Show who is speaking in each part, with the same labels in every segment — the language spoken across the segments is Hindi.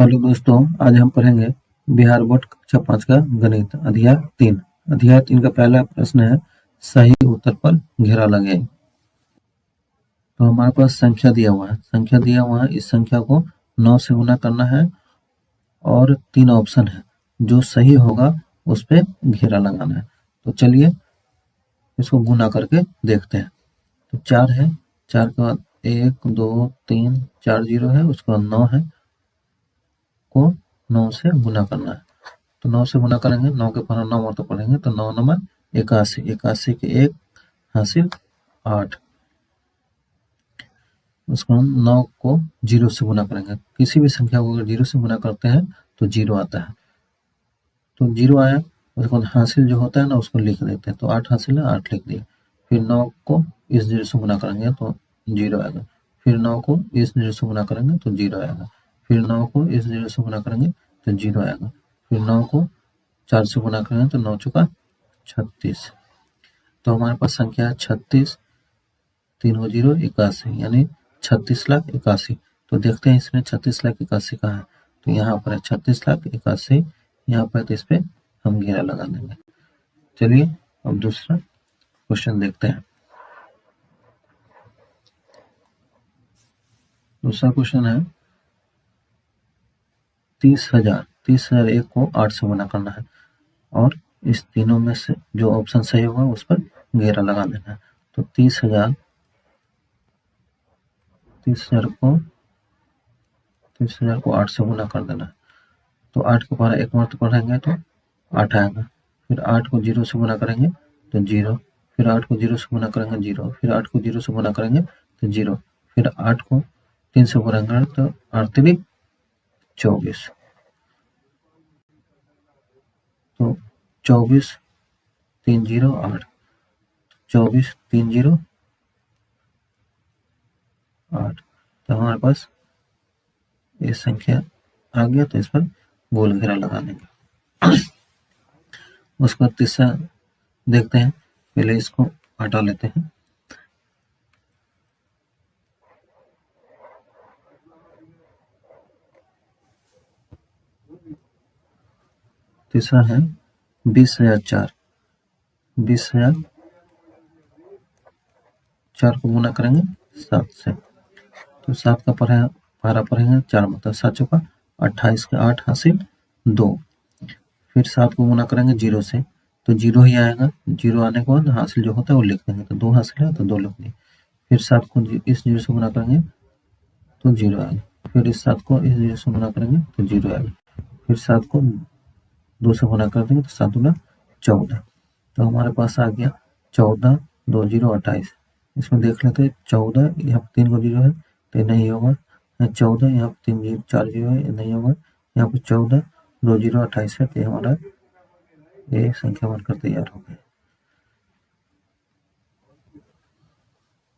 Speaker 1: हेलो दोस्तों, आज हम पढ़ेंगे बिहार बोर्ड कक्षा 5 का गणित अध्याय 3। अध्याय 3 का पहला प्रश्न है, सही उत्तर पर घेरा लगाएं। तो हमारे पास संख्या दिया हुआ है। इस संख्या को 9 से गुना करना है और 3 ऑप्शन है, जो सही होगा उस पे घेरा लगाना है। तो चलिए इसको गुना करके देखते हैं। तो 4 है, 4 के बाद 1 2 3 4 जीरो है, उसके बाद 9 है, को 9 से गुना करना है। तो 9 से गुना करेंगे, 9 के पहले 9 मतलब पढ़ेंगे, तो 9 नंबर 81, 81 के 1 हासिल 8। उसको हम 9 को 0 से गुना करेंगे। किसी भी संख्या को अगर 0 से गुना करते हैं तो 0 आता है। तो 0 आया, उसके बाद हासिल जो होता है ना उसको लिख देते हैं। तो 8 हासिल है, 8 लिख दिए। फिर 9 को इस 0 से गुना करेंगे तो 0 आएगा। फिर 9 को इस 0 से गुना करेंगे तो 0 आएगा। फिर 9 को इस 0 से गुना करेंगे तो 0 आएगा। फिर 9 को 4 से गुना करेंगे तो 9 चौका 36। तो हमारे पास संख्या है 36, 3 को 0 81, यानी 36,81,000। तो देखते हैं इसमें 36,81,000 कहाँ है। तो यहाँ पर है 36,81,000, यहाँ पर, तो इस पे हम घेरा लगा देंगे। चलिए अब दूसरा क्वेश्चन देखते हैं। दूसरा क्वेश्चन है 30,000, 30,001 को 8 से गुना करना है और इस तीनों में से जो ऑप्शन सही होगा उस पर घेरा लगा देना है। तो 30,000 को 8 से गुना कर देना है। तो 8 को पहले एक मर्त पढ़ेंगे तो 8 आएगा। फिर 8 को 0 से गुना करेंगे तो 0। फिर 8 को 0 से गुना करेंगे 0। फिर 8 को 0 से गुना करेंगे तो 0। फिर 8 को 3 से गुना करेंगे तो 8 3 24। तो 24 3 0 8, 24 3 0 8। तो हमारे पास ये संख्या आ गया, तो इस पर गोल घेरा लगा देंगे। उसके बाद तीसरा देखते हैं, पहले इसको हटा लेते हैं। तीसरा है 20,004, 20,004 को गुना करेंगे 7 से। तो 7 का पारा पढ़ेंगे 4 मतलब 7 चौका 28 के 8 हासिल 2। फिर 7 को गुना करेंगे 0 से तो 0 ही आएगा। 0 आने के बाद हासिल जो होता है वो लिख देंगे। तो 2 हासिल है तो 2 लिख दिए। फिर 7 को इस 0 से गुना करेंगे तो 0 आएगा। फिर इस 7 को इस 0 से गुना करेंगे तो 0 आएगा। फिर 7 को 2 से गुना कर देंगे तो 7 दूना 14। तो हमारे पास आ गया 14 2 0 28। इसमें देख लेते हैं 14, यहाँ पर 3 को 0 है तो ये नहीं होगा। 14 यहाँ पर 3 0 4 0 है, ये नहीं होगा। यहाँ पर 14 2 0 28 है, तो ये हमारा ये संख्या बनकर तैयार हो गया।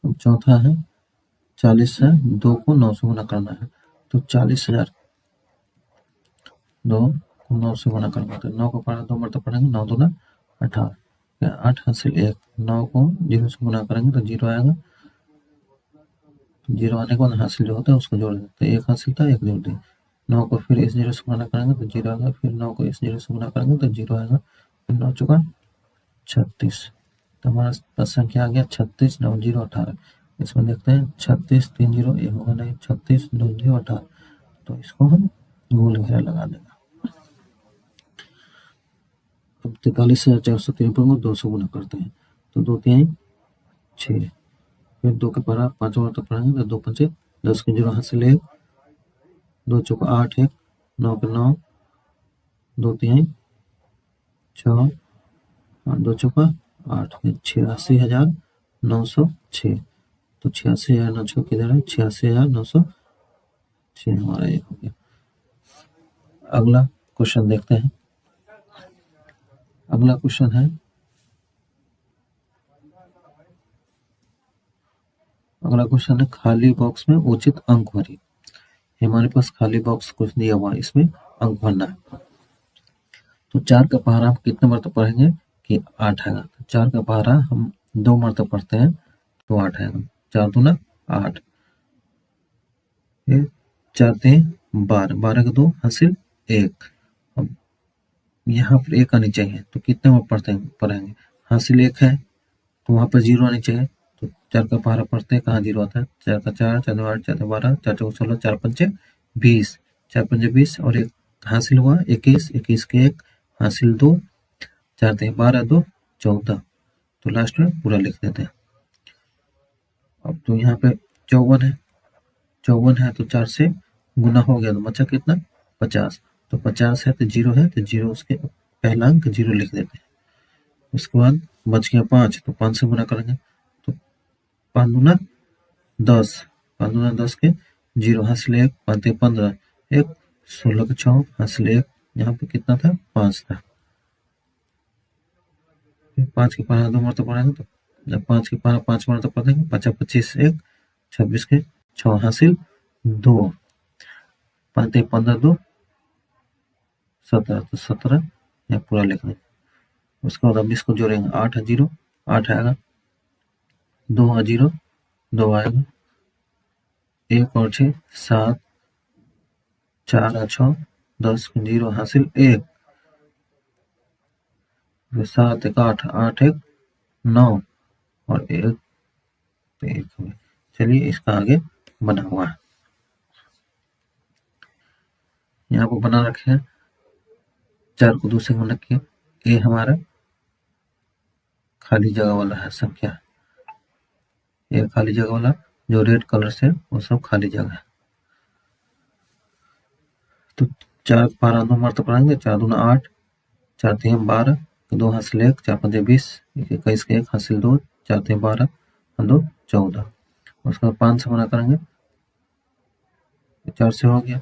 Speaker 1: अब चौथा है 40 है, 2 को 9 से गुना करना है। तो 40,000 2 को 9 से गुना करना है। तो 9 को पढ़ा 2 मरतब पढ़ेंगे, 9 दूना 18, 8 हासिल 1। 9 को 0 से गुना करेंगे तो 0 आएगा। 0 आने के बाद हासिल जो होता है उसको जोड़ देते हैं। 1 हासिल था 1 जोड़ दिए। 9 को फिर इस 0 से गुना करेंगे तो 0 आएगा। फिर 9 को इस 0 से गुना करेंगे तो 0 आएगा। फिर 9 चौका 36। तो हमारा पास संख्या आ गया 36 9 0 18। इसमें देखते हैं 36 3 0 ये होगा नहीं, 36 2 0 18। तो इसको हम गोल घेरा लगा देंगे। अब 43,453 को 2 से गुना करते हैं। तो 2 3 6। फिर 2 के पढ़ा 5 और तक पढ़ेंगे तो 2 5 10 के 0 हासिल 1। 2 चौका 8 1, 9 के 9, 2 3 6, 2 चौका 8, 86,906। तो 86,906 किधर है, 86,906 हमारा ये हो गया। अगला क्वेश्चन देखते हैं। अगला क्वेश्चन है खाली बॉक्स में उचित अंक भरिए। हमारे पास खाली बॉक्स कुछ दिया हुआ है, इसमें अंक भरना है। तो 4 का पहाड़ा हम कितने मरतब पढ़ेंगे कि 8 आएगा। तो 4 का पहाड़ा हम 2 मरतब पढ़ते हैं तो 8 आएगा। 4 दूना 8। 4 3 12, 12 के 2 हासिल 1। अब यहाँ पर 1 आनी चाहिए, तो कितने में पढ़ेंगे? हासिल 1 है तो वहाँ पर 0 आनी चाहिए, तो 4 का पहाड़ा पढ़ते हैं, कहाँ 0 आता है? 4 का 4, 4 2 8, 4 2 12, 4 चौक 16, 4 पंचे 20, 4 पंचे 20 और 1 हासिल हुआ 21, 21 के 1 हासिल 2, 4 3 12, 2 14, तो लास्ट में पूरा लिख देते हैं। अब तो यहाँ पे 54 है, 54 है तो 4 से गुना हो गया तो बचा कितना? 50, तो 50 है तो 0 है तो 0 उसके पहला अंक 0 लिख देते हैं। उसके बाद बच गया 5, तो 5 से गुना करेंगे तो 5 दूना 10, 5 दूना 10 के 0 हासिल 1, 5 3 15, 1 16 के 6 हासिल 1, यहाँ पे कितना था? 5 था। 5 के पहाड़ा 2 मरतबा पढ़ेंगे तो जब 5 के पहाड़ा 5 मरतबा पढ़ेंगे 5 25 1, 26 के 6 हासिल 2, 5 3 15 2 17, तो 17 यहाँ पूरा लिख देंगे। उसके बाद अब इसको जोड़ेंगे, 8 है 0, 8 आएगा, 2 है 0, 2 आएगा, 1 और 6 7, 4 है 6, 10 के 0 हासिल 1, 7 1 8, 8 1 9 और 1 पे 1 में। चलिए इसका आगे बना हुआ है, यहाँ पर बना रखे हैं। 4 को 2 से गुणा किया, ये हमारा खाली जगह वाला है संख्या, ये खाली जगह वाला जो रेड कलर से वो सब खाली जगह है। तो 4 12 2 मरतबा पढ़ेंगे, 4 दूना 8, 4 3 12, 2 हासिल 1, 4 5 20, 21 के 1 हासिल 2, 4 3 12 2 14, उसके बाद 5 से गुणा करेंगे, 4 से हो गया,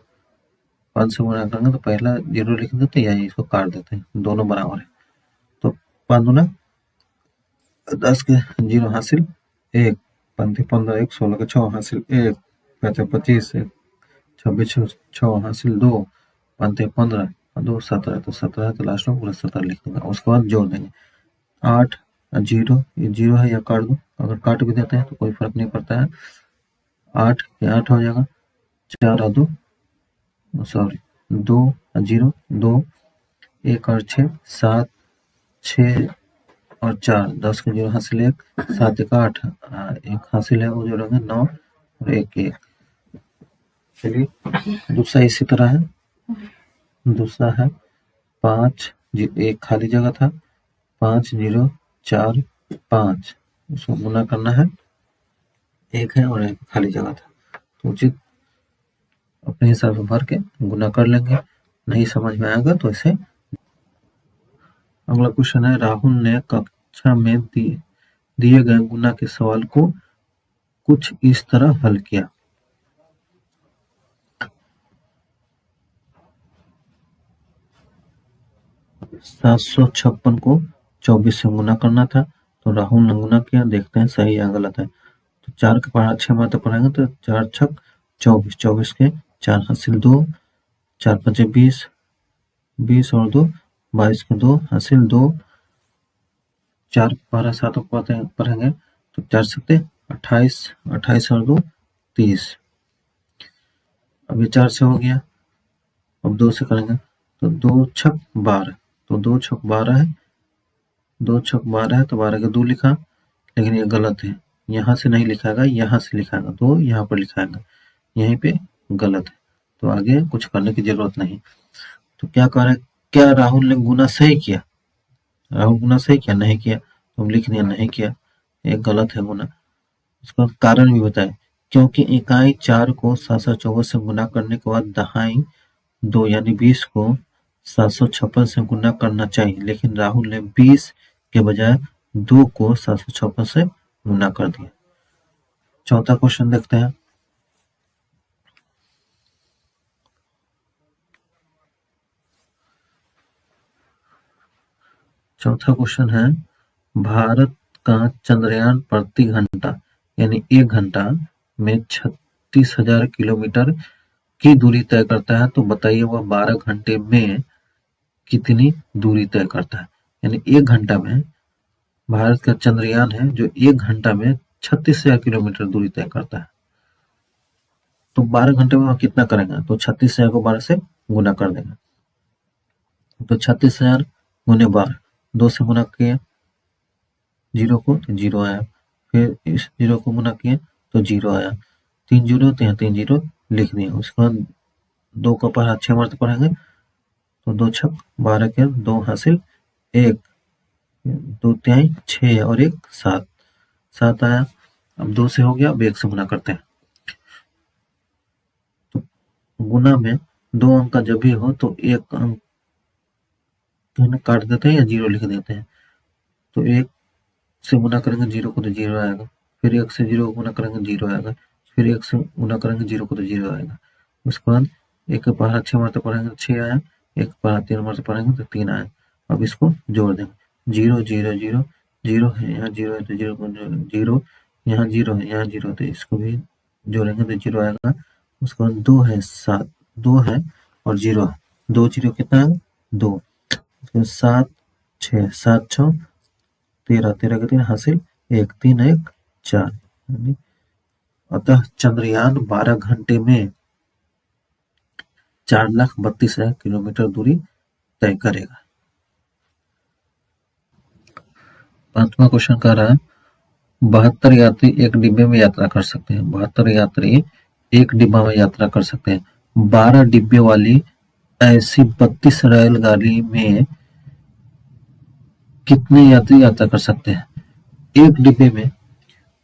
Speaker 1: 5 से गुणा करेंगे तो पहला 0 लिख देते हैं, यही इसको काट देते हैं, दोनों बराबर है। तो 5 दूना 10 के 0 हासिल 1, 5 3 15, 1 16 के 6 हासिल 1, 5 25, 1 26 6 हासिल 2, 5 3 15 2 17, तो 17 तो लास्ट में पूरा 17 लिख दूंगा। उसके बाद जोड़ देंगे, 8 0, ये 0 है या काट दो, अगर काट भी देते हैं तो कोई फर्क नहीं पड़ता है, 8 के 8 हो जाएगा, 4 2 सॉरी 2 0 2, 1 और 6 7, 6 और 4, 10 के 0 हासिल 1, 7 1 8, 1 हासिल है वो जोड़ेंगे 9 और 1 1। चलिए दूसरा इसी तरह है, दूसरा है 5 एक खाली जगह था, 5 0 4 5, उसको गुना करना है, 1 है और 1 खाली जगह था, तो उचित अपने हिसाब से भर के गुना कर लेंगे, नहीं समझ में आएगा तो इसे। अगला क्वेश्चन है, राहुल ने कक्षा में दिए गए गुना के सवाल को कुछ इस तरह हल किया। सात सौ छप्पन को 24 से गुना करना था, तो राहुल ने गुना किया, देखते हैं सही या गलत है। तो 4 के पहाड़ा 6 मात्रा पढ़ेंगे तो 4 छक 24, 24 के 4 हासिल 2, 4 5 20, 20 और 2 22 के 2 हासिल 2, 4 12 7 पढ़ेंगे तो 4 सकते 28, 28 और 2 30, अब ये 4 से हो गया, अब 2 से करेंगे तो 2 छक 12, तो 2 छक 12 है, 2 छक 12 है तो 12 के 2 लिखा, लेकिन ये गलत है, यहाँ से नहीं लिखाएगा, यहाँ से लिखाएगा, तो यहाँ पर लिखाएगा, यहीं पे गलत है, तो आगे कुछ करने की जरूरत नहीं। तो क्या कर रहे, क्या राहुल ने गुना सही किया? राहुल गुना सही किया? नहीं किया, तो हम लिख दिया नहीं किया, ये गलत है गुना। उसका कारण भी बताए, क्योंकि इकाई 4 को 724 से गुना करने के बाद दहाई 2 यानी 20 को 756 से गुना करना चाहिए, लेकिन राहुल ने 20 के बजाय 2 को 756 से गुना कर दिया। चौथा क्वेश्चन देखते हैं। चौथा क्वेश्चन है, भारत का चंद्रयान प्रति घंटा यानी 1 घंटा में 36,000 किलोमीटर की दूरी तय करता है, तो बताइए वह 12 घंटे में कितनी दूरी तय करता है। यानी 1 घंटा में भारत का चंद्रयान है जो 1 घंटा में 36,000 किलोमीटर दूरी तय करता है। तो 12 घंटे में हम कितना करेंगे, तो 36,000 को 12 से गुना कर देंगे। तो 36,000 गुने 12, 2 से गुना किए जीरो को तो जीरो आया, फिर इस जीरो को गुना किए तो जीरो आया, 3 जीरो होते हैं, 3 जीरो लिख दिए। उसके बाद 2 का पढ़ा 6 मरते पढ़ेंगे तो 2 छक 12 के 2 हासिल 1, 2 तिहाई 6 और 1 7, 7 आया। अब 2 से हो गया, अब 1 से गुना करते हैं। तो गुना में 2 अंक का जब भी हो तो 1 अंक काट देते हैं या जीरो लिख देते हैं। तो 1 से गुना करेंगे जीरो को तो जीरो आएगा, फिर 1 से जीरो को गुना करेंगे जीरो आएगा, फिर 1 से गुना करेंगे जीरो को तो जीरो आएगा। उसके बाद 1 का पढ़ा 6 मरते पढ़ेंगे तो 6 आया, 1 का पढ़ा 3 मरते पढ़ेंगे तो 3 आया। अब इसको जोड़ देंगे, 0 0 0 0 है, यहाँ 0 है तो 0 को जीरो, यहाँ 0 है, यहाँ 0 तो इसको भी जोड़ेंगे तो 0 आएगा। उसके बाद 2 है 7, 2 है और 0 है, 2 0 कितना है 2, 7 6 7 6 13, 13 के 3 हासिल 1, 3 1 4। अतः चंद्रयान 12 घंटे में 4,32,000 किलोमीटर दूरी तय करेगा। 5वां क्वेश्चन कह रहा है 72 यात्री एक डिब्बे में यात्रा कर सकते हैं। 72 यात्री एक डिब्बा में यात्रा कर सकते हैं। 12 डिब्बे वाली ऐसी 32 रेलगाड़ी में कितने यात्री यात्रा कर सकते हैं? एक डिब्बे में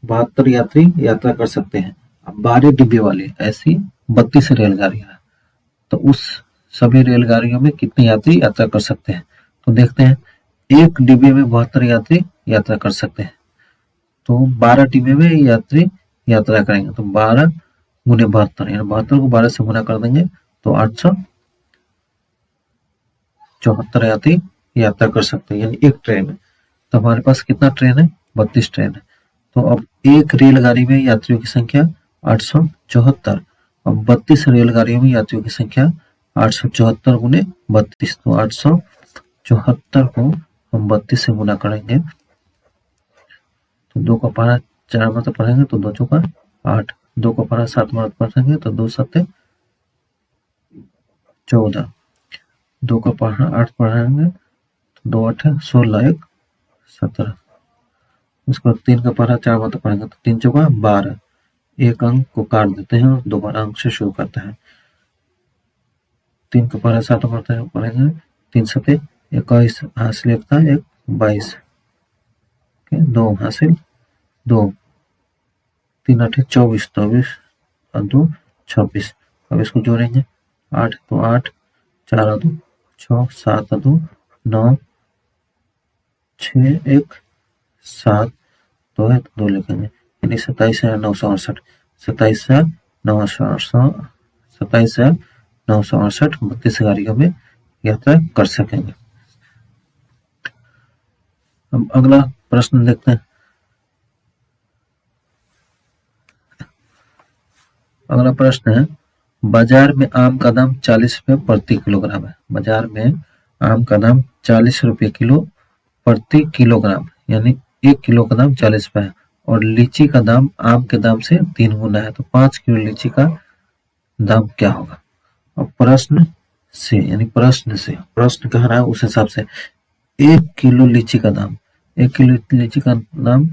Speaker 1: 72 यात्री यात्रा कर सकते हैं। अब 12 डिब्बे वाली ऐसी 32 रेलगाड़ियां हैं, तो उस सभी रेलगाड़ियों में कितने यात्री यात्रा कर सकते हैं? तो देखते हैं, एक डिब्बे में 72 यात्री यात्रा कर सकते हैं, तो 12 डिब्बे में यात्री यात्रा करेंगे तो 12 गुने 72, यानी 72 को 12 से गुना कर देंगे तो 874 यात्री यात्रा कर सकते हैं, यानी एक ट्रेन में। तो हमारे पास कितना ट्रेन है? 32 ट्रेन है। तो अब एक रेलगाड़ी में यात्रियों की संख्या 874, अब 32 रेलगाड़ियों में यात्रियों की संख्या 874 गुने 32, तो 874 को हम 32 से गुना करेंगे तो 2 का पढ़ा 4 मतलब पढ़ेंगे तो 2 चौका 8, 2 का पढ़ा 7 मतलब पढ़ेंगे तो 2 7 14, 2 का पढ़ा 8 पढ़ेंगे तो 2 8 16 1 17, उसके बाद 3 का पढ़ा 4 मतलब पढ़ेंगे तो 3 चौका 12, एक अंक को काट देते हैं और दोबारा अंक से शुरू करते हैं। 3 का पढ़ा 7 पढ़ेंगे, 3 7 21 हासिल 1 था 1 22, 2 हासिल 2, 3 8 24, 24 और 2 26। अब इसको जोड़ेंगे, 8 तो 8, 4 2 6, 7 2 9, 6 1 7 2 है तो 2 लिखेंगे, यानी 27,968, 27,968 32 गाड़ियों में यात्रा कर सकेंगे। अब अगला प्रश्न देखते हैं। अगला प्रश्न है, बाजार में आम का दाम 40 रुपये प्रति किलोग्राम है। बाजार में आम का दाम 40 रुपये किलो प्रति किलोग्राम, यानी 1 किलो का दाम 40 रुपये है, और लीची का दाम आम के दाम से 3 गुना है, तो 5 किलो लीची का दाम क्या होगा? अब प्रश्न से, यानी प्रश्न कह रहा है उस हिसाब से 1 किलो लीची का दाम, 1 किलो लीची का दाम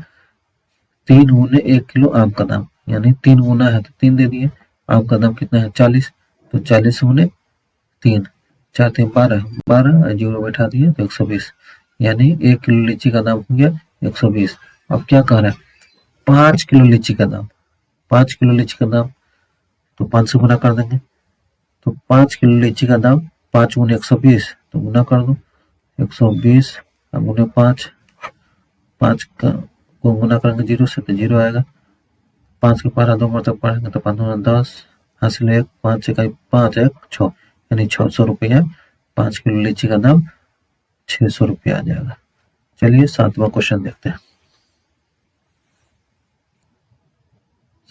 Speaker 1: 3 गुने 1 किलो आम का दाम, यानी 3 गुना है तो 3 दे दिए। आम का दाम कितना है 40, तो 40 गुने 3, 4 3 12, 12 जीरो बैठा दिए तो 120, यानी 1 किलो लीची का दाम हो गया 120। अब क्या कह रहा है 5 किलो लीची का दाम, 5 किलो लीची का दाम तो 5 से गुना कर देंगे, तो 5 किलो लीची का दाम 5 गुने 120 तो गुना कर दो 120 गुने 5, 5 का को गुना करेंगे 0 से तो 0 आएगा, 5 के पढ़ा 2 मतलब पढ़ेंगे तो 5 दूना 10 हासिल 1, 5 1 5 1 6, यानी 600 रुपया 5 किलो लीची का दाम 600 रुपया आ जाएगा। चलिए 7वां क्वेश्चन देखते हैं।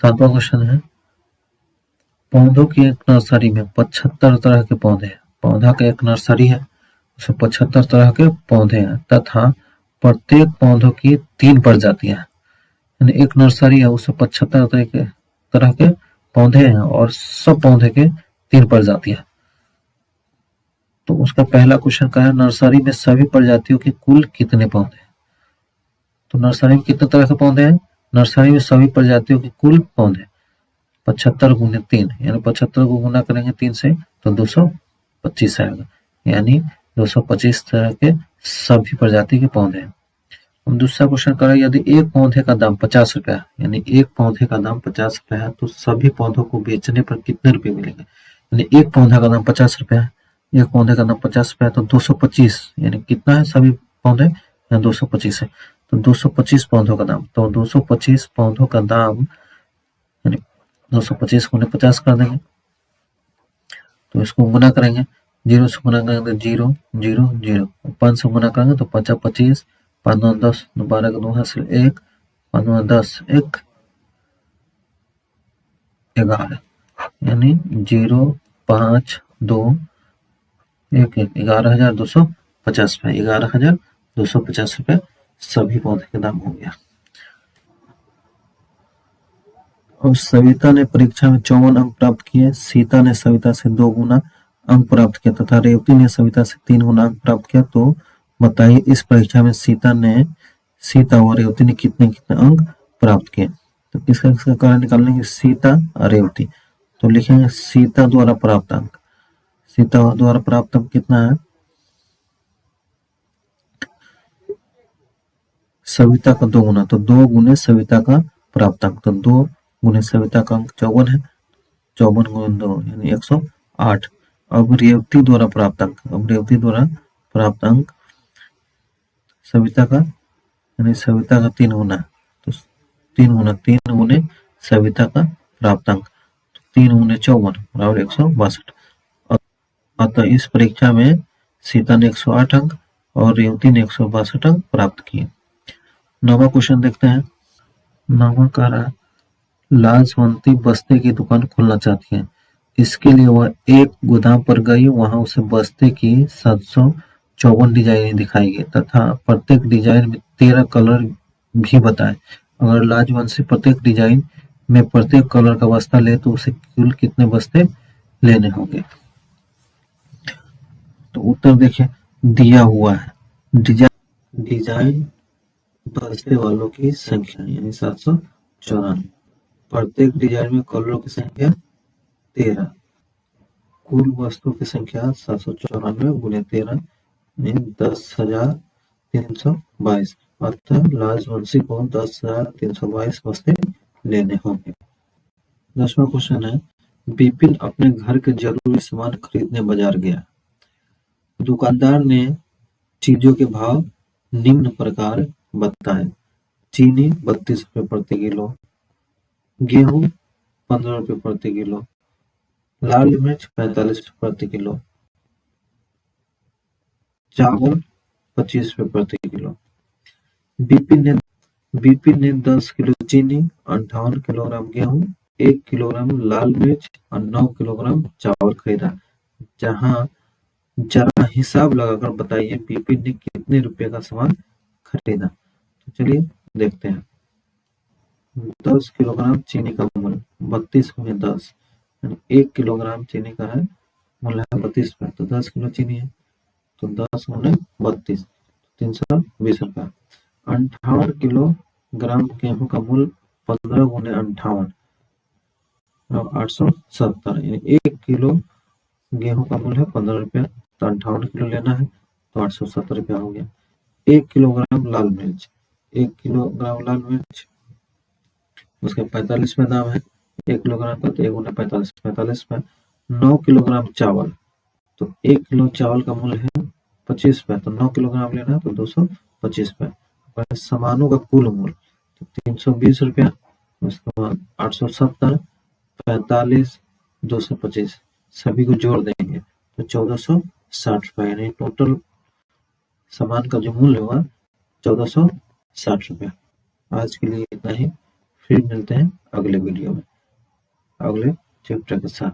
Speaker 1: 7वां क्वेश्चन है, पौधों की एक नर्सरी में 75 तरह के पौधे हैं। पौधा का एक नर्सरी है, उसमें 75 तरह के पौधे हैं तथा प्रत्येक पौधों की 3 प्रजातियां हैं, यानी एक नर्सरी है उसमें 75 तरह के पौधे हैं और सब पौधे के 3 प्रजातियां। तो उसका पहला क्वेश्चन क्या है, नर्सरी में सभी प्रजातियों के कुल कितने पौधे हैं? तो नर्सरी में कितने तरह के पौधे हैं? नर्सरी में सभी प्रजातियों के कुल पौधे 75 गुने 3, यानी 75 को गुना करेंगे 3 से तो 225 आएगा, यानी 225 तरह के सभी प्रजाति के पौधे हैं। हम दूसरा क्वेश्चन करें, यदि एक पौधे का दाम 50 रुपया, यानी एक पौधे का दाम 50 रुपया है, तो सभी पौधों को बेचने पर कितने रुपए मिलेंगे? यानी एक पौधे का दाम 50 रुपया है, एक पौधे का दाम 50 रुपया है, तो 225, यानी कितना है सभी पौधे? यहाँ 225 है, तो 225 पौधों का दाम, तो 225 पौधों का दाम यानी 225 गुने 50 कर देंगे, तो इसको गुना करेंगे, 0 से गुना करेंगे तो 0 0 0, 5 से गुना करेंगे तो 5 25, 5 9 10, 12 का 2 हासिल 1, 5 9 10 1 11, यानी 0 5 2 1 1, 11,250 रुपये, 11,250 रुपये सभी पौधे के दाम हो गया। और सविता ने परीक्षा में 54 अंक प्राप्त किए, सीता ने सविता से 2 गुना अंक प्राप्त किया तथा रेवती ने सविता से 3 गुना अंक प्राप्त किया, तो बताइए इस परीक्षा में सीता और रेवती ने कितने कितने अंक प्राप्त किए? तो किसका कारण निकालेंगे? सीता और रेवती, तो लिखेंगे सीता द्वारा प्राप्त अंक, सीता द्वारा प्राप्त अंक कितना है? सविता का 2 गुना, तो 2 गुने सविता का प्राप्त अंक, तो 2 गुने सविता का अंक 54 है, 54 गुने 2 यानी 108। अब रेवती द्वारा प्राप्त अंक, अब रेवती द्वारा प्राप्त अंक सविता का यानी सविता का 3 गुना, तो 3 गुने सविता का प्राप्त अंक, तो 3 गुने 54 बराबर 162। अतः इस परीक्षा में सीता ने 108 अंक और रेवती ने 162 अंक प्राप्त किए। 9वां क्वेश्चन देखते हैं। 9वां कह रहा है, लाजवंती बस्ते की दुकान खोलना चाहती है, इसके लिए वह एक गोदाम पर गई, वहां उसे बस्ते की 754 डिजाइनें दिखाई गई तथा प्रत्येक डिजाइन में 13 कलर भी बताए। अगर लाजवंती प्रत्येक डिजाइन में प्रत्येक कलर का बस्ता ले तो उसे कुल कितने बस्ते लेने होंगे? तो उत्तर देखिए दिया हुआ है, डिजाइन बस्ते वालों की संख्या यानी 794, प्रत्येक डिजाइन में कलरों की संख्या 13, कुल वस्तुओं की संख्या 794 गुने 13 यानी 10,322, अतः लाजवंशी को 10,322 बस्ते लेने होंगे। 10वां क्वेश्चन है, विपिन अपने घर के जरूरी सामान खरीदने बाजार गया, दुकानदार ने चीजों के भाव निम्न प्रकार बताए, चीनी 32 रुपये प्रति किलो, गेहूं 15 रुपये प्रति किलो, लाल मिर्च 45 रुपये प्रति किलो, चावल 25 रुपये प्रति किलो। बीपी ने 10 किलो चीनी, 58 किलोग्राम गेहूं, 1 किलोग्राम लाल मिर्च और 9 किलोग्राम चावल खरीदा। जरा हिसाब लगाकर बताइए बीपी ने कितने रुपए का सामान खरीदा? तो चलिए देखते हैं। 10 किलोग्राम चीनी का मूल्य 32 गुने 10, यानी 1 किलोग्राम चीनी का है मूल्य है 32 रुपये, तो 10 किलो चीनी है तो 10 गुने 32 320 रुपया। 58 किलोग्राम गेहूं का मूल्य 15 गुने 58 870, यानी 1 किलो गेहूं का मूल्य है 15 रुपया, तो 58 किलो लेना है तो 870 रुपया हो गया। 1 किलोग्राम लाल मिर्च, 1 किलोग्राम लाल मिर्च उसका 45 में दाम है 1 किलोग्राम का, तो 1 गुना 45 में। 9 किलोग्राम चावल, तो 1 किलो चावल का मूल्य है 25 रुपये, तो 9 किलोग्राम लेना है तो 225 रुपये। सामानों का कुल मूल्य तो 320 रुपया, उसके बाद 870, 45, 225 सभी को जोड़ देंगे तो 1460 रुपये, यानी टोटल सामान का जो मूल्य हुआ 1460 रुपया। आज के लिए इतना ही, फिर मिलते हैं अगले वीडियो में अगले चैप्टर के साथ।